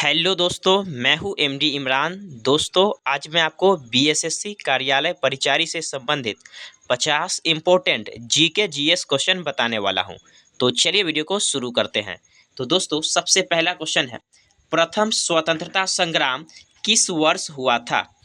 Hello दोस्तों, मैं हूं एमडी इमरान। दोस्तों, आज मैं आपको बीएसएससी कार्यालय परिचारी से संबंधित 50 इम्पोर्टेंट जीके जीएस क्वेश्चन बताने वाला हूं। तो चलिए वीडियो को शुरू करते हैं। तो दोस्तों, सबसे पहला क्वेश्चन है, प्रथम स्वतंत्रता संग्राम किस वर्ष हुआ था?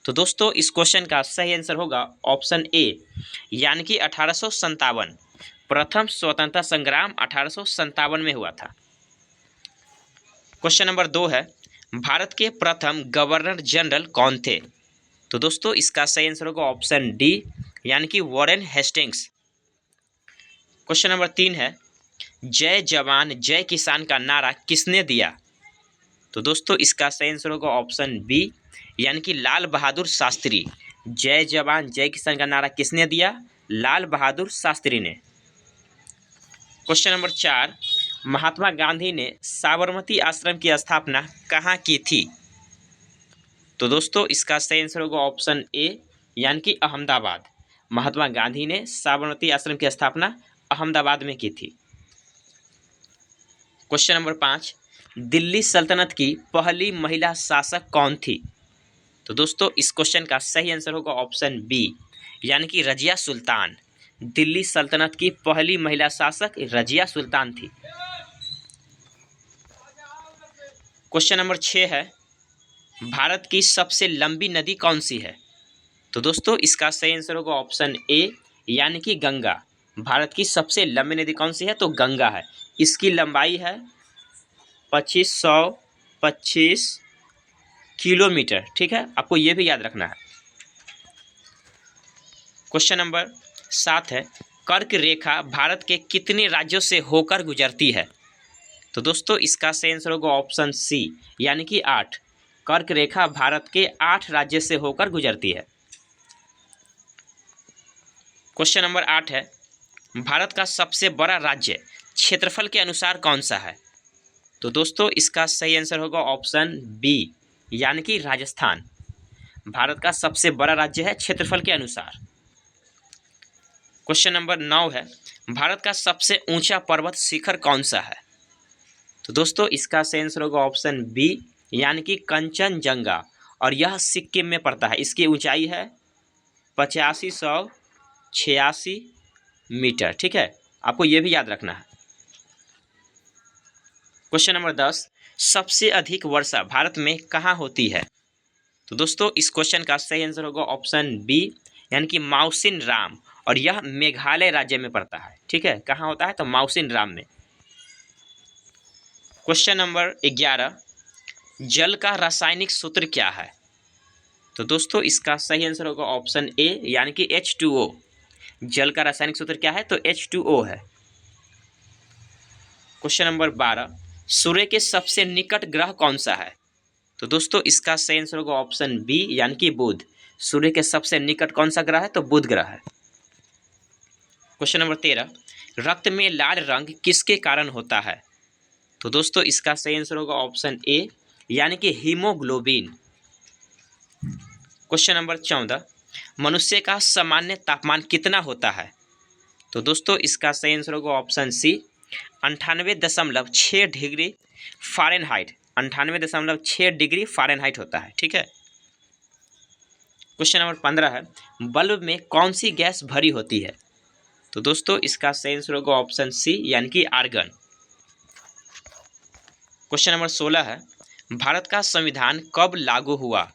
तो दोस्तों, इस क्वेश्चन का सही आंसर होगा ऑप्शन ए, यानी कि 1857। प्रथम स्वतंत्रता संग्राम 1857 में हुआ था। क्वेश्चन नंबर 2 है, भारत के प्रथम गवर्नर जनरल कौन थे? तो दोस्तों, इसका सही आंसर होगा ऑप्शन डी, यानी कि वॉरेन हेस्टिंग्स। क्वेश्चन नंबर 3 है, जय जवान जय किसान का नारा किसने दिया? तो दोस्तों, इसका सही आंसर होगा ऑप्शन बी, यानी कि लाल बहादुर शास्त्री। जय जवान जय किसान का नारा किसने दिया? लाल बहादुर शास्त्री ने। क्वेश्चन नंबर 4, महात्मा गांधी ने साबरमती आश्रम की स्थापना कहाँ की थी? तो दोस्तों, इसका सही आंसर होगा ऑप्शन ए, यानी कि अहमदाबाद। महात्मा गांधी ने साबरमती आश्रम की स्थापना अहमदाबाद में की थी। क्वेश्चन नंबर 5, दिल्ली सल्तनत की पहली महिला शासक कौन थी? तो दोस्तों, इस क्वेश्चन का सही आंसर होगा ऑप्शन बी, यानी कि रजिया सुल्तान। दिल्ली सल्तनत की पहली महिला शासक रजिया सुल्तान थी। क्वेश्चन नंबर 6 है, भारत की सबसे लंबी नदी कौन सी है? तो दोस्तों, इसका सही आंसर होगा ऑप्शन ए, यानी कि गंगा। भारत की सबसे लंबी नदी कौन सी है? तो गंगा है। इसकी लंबाई है 2525 किलोमीटर। ठीक है, आपको ये भी याद रखना है। क्वेश्चन नंबर 7 है, कर्क रेखा भारत के कितने राज्यों से होकर गुजरती है? तो दोस्तों, इसका सही आंसर होगा ऑप्शन सी, यानी कि 8। कर्क रेखा भारत के 8 राज्य से होकर गुजरती है। क्वेश्चन नंबर 8 है, भारत का सबसे बड़ा राज्य क्षेत्रफल के अनुसार कौन सा है? तो दोस्तों, इसका सही आंसर होगा ऑप्शन बी, यानी कि राजस्थान। भारत का सबसे बड़ा राज्य है क्षेत्रफल के अनुसार। क्वेश्चन नंबर 9 है, भारत का सबसे ऊंचा पर्वत शिखर कौन सा है? तो दोस्तों, इसका सही आंसर होगा ऑप्शन बी, यानी कि कंचनजंगा, और यह सिक्किम में पड़ता है। इसकी ऊंचाई है 8586 मीटर। ठीक है, आपको यह भी याद रखना है। क्वेश्चन नंबर 10, सबसे अधिक वर्षा भारत में कहाँ होती है? तो दोस्तों, इस क्वेश्चन का सही आंसर होगा ऑप्शन बी, यानी कि माउसिन राम, और यह मेघालय राज्य में पड़ता है। ठीक है, कहाँ होता है? तो माउसिन राम में। क्वेश्चन नंबर 11, जल का रासायनिक सूत्र क्या है? तो दोस्तों, इसका सही आंसर होगा ऑप्शन ए, यानी कि H2O। जल का रासायनिक सूत्र क्या है? तो H2O है। क्वेश्चन नंबर 12, सूर्य के सबसे निकट ग्रह कौन सा है? तो दोस्तों, इसका सही आंसर होगा ऑप्शन बी, यानी कि बुध। सूर्य के सबसे निकट कौन सा ग्रह है? तो बुध ग्रह है। क्वेश्चन नंबर 13, रक्त में लाल रंग किसके कारण होता है? तो दोस्तों, इसका सही आंसर होगा ऑप्शन ए, यानी कि हीमोग्लोबिन। क्वेश्चन नंबर 14, मनुष्य का सामान्य तापमान कितना होता है? तो दोस्तों, इसका सही आंसर होगा option C, 98.6 degree Fahrenheit. 98.6 degree Fahrenheit होता है। ठीक है। क्वेश्चन नंबर 15 है, बल्ब में कौन सी गैस भरी होती है? तो दोस्तों, इसका सही आंसर होगा ऑप्शन सी, यानी कि आर्गन। क्वेश्चन नंबर 16 है, भारत का संविधान कब लागू हुआ?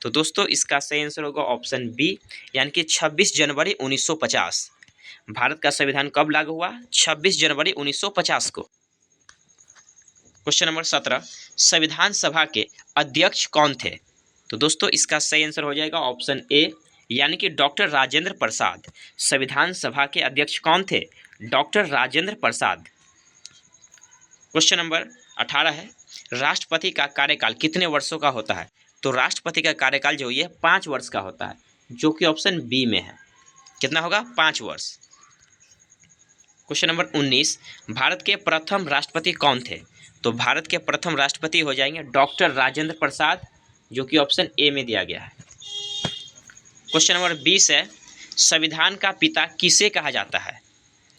तो दोस्तों, इसका सही आंसर होगा ऑप्शन बी, यानी कि 26 जनवरी 1950। भारत का संविधान कब लागू हुआ? 26 जनवरी 1950 को। क्वेश्चन नंबर 17, संविधान सभा के अध्यक्ष कौन थे? तो दोस्तों, इसका सही आंसर हो जाएगा ऑप्शन ए, यानी कि डॉक्टर राजेंद्र प्रसाद। संविधान सभा के अध्यक्ष कौन थे? Doctor Rajendra Prasad. Question number 18 है, राष्ट्रपति का कार्यकाल कितने वर्षों का होता है? तो राष्ट्रपति का कार्यकाल जो ये 5 वर्ष का होता है, जो कि ऑप्शन बी में है। कितना होगा? 5 वर्ष। क्वेश्चन नंबर 19, भारत के प्रथम राष्ट्रपति कौन थे? तो भारत के प्रथम राष्ट्रपति हो जाएंगे डॉक्टर राजेंद्र प्रसाद, जो कि ऑप्शन ए में दिया गया है। क्वेश्चन नंबर 20 है, संविधान का पिता किसे कहा जाता है?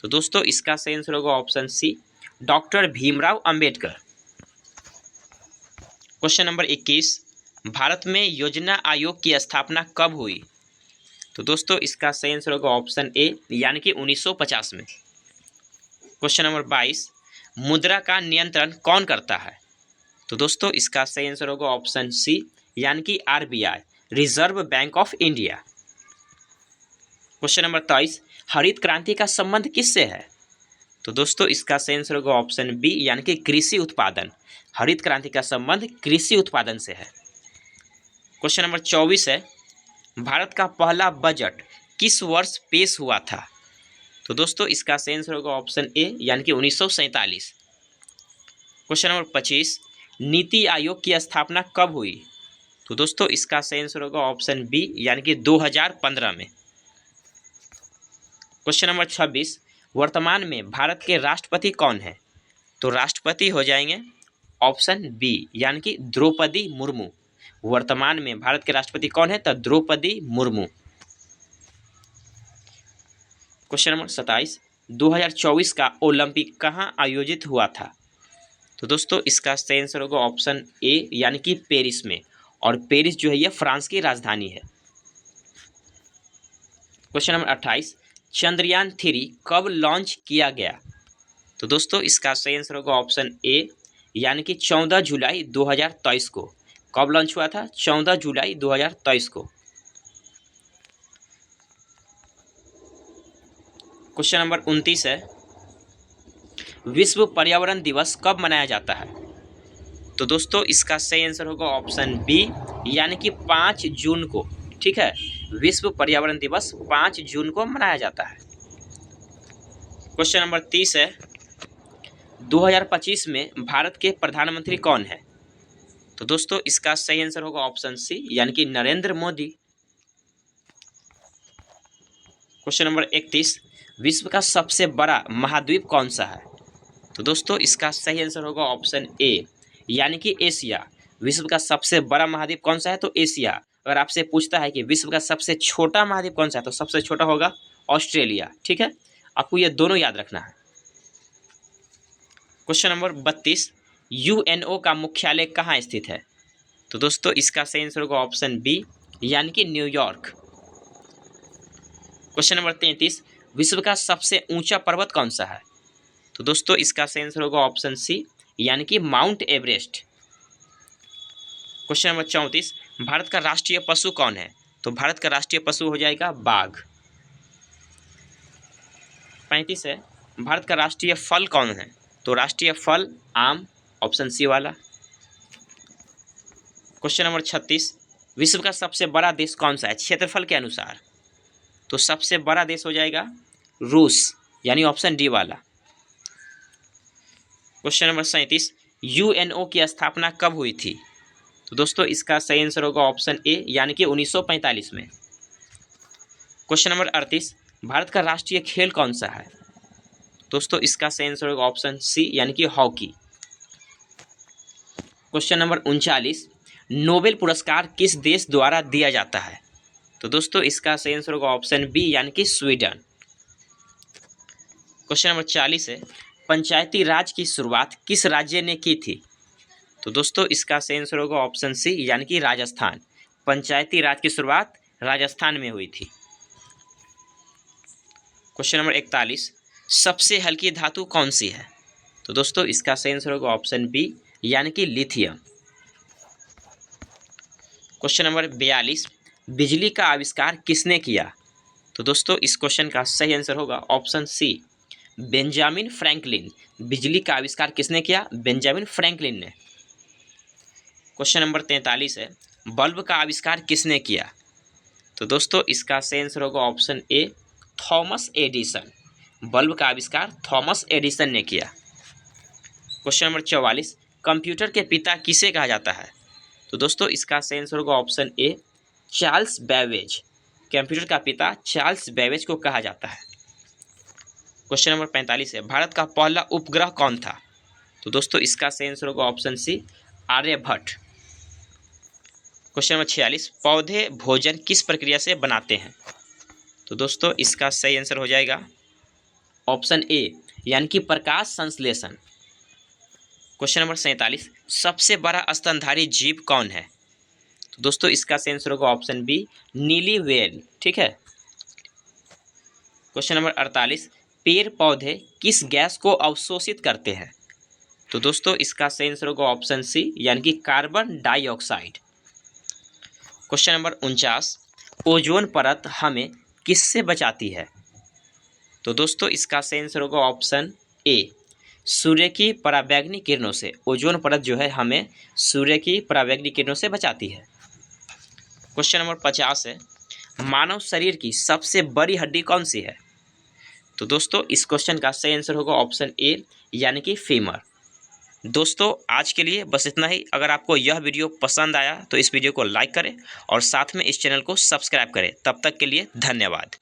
तो दोस्तों, इसका सही आंसर होगा option C, doctor Bhimrao Ambedkar. Question number 21, Bharat में योजना आयोग की स्थापना कब हुई? तो दोस्तों इसका सही आंसर होगा ऑप्शन ए यानी कि 1950 में। क्वेश्चन नंबर 22, मुद्रा का नियंत्रण कौन करता है? तो दोस्तों इसका सही आंसर होगा ऑप्शन सी यानी कि RBI, reserve bank of India. Question number 23, हरित क्रांति का संबंध किससे है? तो दोस्तों इसका सही आंसर होगा ऑप्शन बी यानी कि कृषि उत्पादन। हरित क्रांति का संबंध कृषि उत्पादन से है। क्वेश्चन नंबर 24 है, भारत का पहला बजट किस वर्ष पेश हुआ था? तो दोस्तों इसका सही आंसर होगा ऑप्शन ए यानी कि 1947। क्वेश्चन नंबर 25, नीति आयोग की स्थापना कब हुई? तो दोस्तों इसका सही आंसर होगा ऑप्शन बी यानी कि 2015 में। क्वेश्चन नंबर 26, वर्तमान में भारत के राष्ट्रपति कौन है? तो राष्ट्रपति हो जाएंगे ऑप्शन बी यानी कि द्रौपदी मुर्मू। वर्तमान में भारत के राष्ट्रपति कौन है? तो द्रौपदी मुर्मू। क्वेश्चन नंबर 27, 2024 का ओलंपिक कहाँ आयोजित हुआ था? तो दोस्तों इसका सही आंसर होगा ऑप्शन ए यानी कि पेरिस में, और पेरिस जो है यह फ्रांस की राजधानी है। क्वेश्चन नंबर 28, चंद्रयान 3 कब लॉन्च किया गया? तो दोस्तों इसका सही आंसर होगा ऑप्शन ए यानी कि 14 जुलाई 2023 को। कब लॉन्च हुआ था? 14 जुलाई 2023 को। क्वेश्चन नंबर 29 है, विश्व पर्यावरण दिवस कब मनाया जाता है? तो दोस्तों इसका सही आंसर होगा ऑप्शन बी यानी कि 5 जून को। ठीक है, विश्व पर्यावरण दिवस 5 जून को मनाया जाता है। क्वेश्चन नंबर 30 है, 2025 में भारत के प्रधानमंत्री कौन है? तो दोस्तों इसका सही आंसर होगा ऑप्शन सी यानी कि नरेंद्र मोदी। क्वेश्चन नंबर 31, विश्व का सबसे बड़ा महाद्वीप कौन सा है? तो दोस्तों इसका सही आंसर होगा ऑप्शन ए यानी कि एशिया। विश्व का सबसे बड़ा महाद्वीप कौन सा है? तो एशिया। अगर आपसे पूछता है कि विश्व का सबसे छोटा महाद्वीप कौन सा है, तो सबसे छोटा होगा ऑस्ट्रेलिया। ठीक है, आपको ये दोनों याद रखना है। क्वेश्चन नंबर 32, यूएनओ का मुख्यालय कहाँ स्थित है? तो दोस्तों इसका सही आंसर होगा ऑप्शन बी यानी कि न्यूयॉर्क। क्वेश्चन नंबर 33, विश्व का सबसे ऊंचा पर्वत कौन सा है? तो दोस्तों इसका सही आंसर होगा ऑप्शन सी यानी कि mount Everest. Question number 34, Bharat का राष्ट्रीय पशु कौन है? तो भारत का राष्ट्रीय पशु हो जाएगा बाघ। 35 है, भारत का राष्ट्रीय फल कौन है? तो राष्ट्रीय फल आम, ऑप्शन सी वाला। क्वेश्चन नंबर 36, विश्व का सबसे बड़ा देश कौन सा है क्षेत्रफल के अनुसार? तो सबसे बड़ा देश हो जाएगा रूस, यानी ऑप्शन डी वाला। क्वेश्चन नंबर 37, यूएनओ की स्थापना कब हुई थी? तो दोस्तों इसका सही आंसर होगा ऑप्शन ए यानी कि 1945 में। क्वेश्चन नंबर 38, भारत का राष्ट्रीय खेल कौन सा है? दोस्तों इसका सही आंसर होगा ऑप्शन सी यानी कि हॉकी। क्वेश्चन नंबर 39, नोबेल पुरस्कार किस देश द्वारा दिया जाता है? तो दोस्तों इसका सही आंसर होगा ऑप्शन बी यानी कि स्वीडन। क्वेश्चन नंबर 40 है, पंचायती राज की शुरुआत किस राज्य ने की थी? तो दोस्तों इसका सही आंसर होगा ऑप्शन सी यानी कि राजस्थान। पंचायती राज की शुरुआत राजस्थान में हुई थी। क्वेश्चन नंबर 41, सबसे हल्की धातु कौन सी है? तो दोस्तों इसका सही आंसर होगा ऑप्शन बी यानी कि लिथियम। क्वेश्चन नंबर 42, बिजली का आविष्कार किसने किया? तो दोस्तों इस क्वेश्चन का सही आंसर होगा ऑप्शन सी बेंजामिन फ्रैंकलिन। बिजली का आविष्कार किसने किया? बेंजामिन फ्रैंकलिन ने। क्वेश्चन नंबर 43 है, बल्ब का आविष्कार किसने किया? तो दोस्तों इसका सही आंसर होगा option A Thomas Edison. Bulb का आविष्कार थॉमस एडिसन ने किया। क्वेश्चन नंबर 44, कंप्यूटर के पिता किसे कहा जाता है? तो दोस्तों इसका सही आंसर होगा option A Charles Babbage. Computer का पिता चार्ल्स बैबेज को कहा जाता है। क्वेश्चन नंबर 45 है, भारत का पहला उपग्रह कौन था? तो दोस्तों इसका सही आंसर होगा option C Aryabhata. Question number 46, पौधे भोजन किस प्रक्रिया से बनाते हैं? तो दोस्तों इसका सही आंसर हो जाएगा ऑप्शन ए यानी कि प्रकाश संश्लेषण। क्वेश्चन नंबर 47, सबसे बड़ा स्तनधारी जीव कौन है? तो दोस्तों इसका सही आंसर होगा ऑप्शन बी, नीली व्हेल। ठीक है। क्वेश्चन नंबर 48, पेड़ पौधे किस गैस को अवशोषित करते हैं? तो दोस्तों इसका सही आंसर होगा ऑप्शन सी, यानी कि carbon dioxide. Question number 49, ozone परत हमें किससे बचाती है? तो दोस्तों इसका सही आंसर होगा ऑप्शन ए, सूर्य की पराबैंगनी किरणों से। ओजोन परत जो है हमें सूर्य की पराबैंगनी किरणों से बचाती है। क्वेश्चन नंबर 50 है, मानव शरीर की सबसे बड़ी हड्डी कौन सी है? तो दोस्तों इस क्वेश्चन का सही आंसर होगा ऑप्शन ए, यानी कि फीमर। दोस्तों आज के लिए बस इतना ही। अगर आपको यह वीडियो पसंद आया तो इस वीडियो को लाइक करें और साथ में इस चैनल को सब्सक्राइब करें। तब तक के लिए धन्यवाद।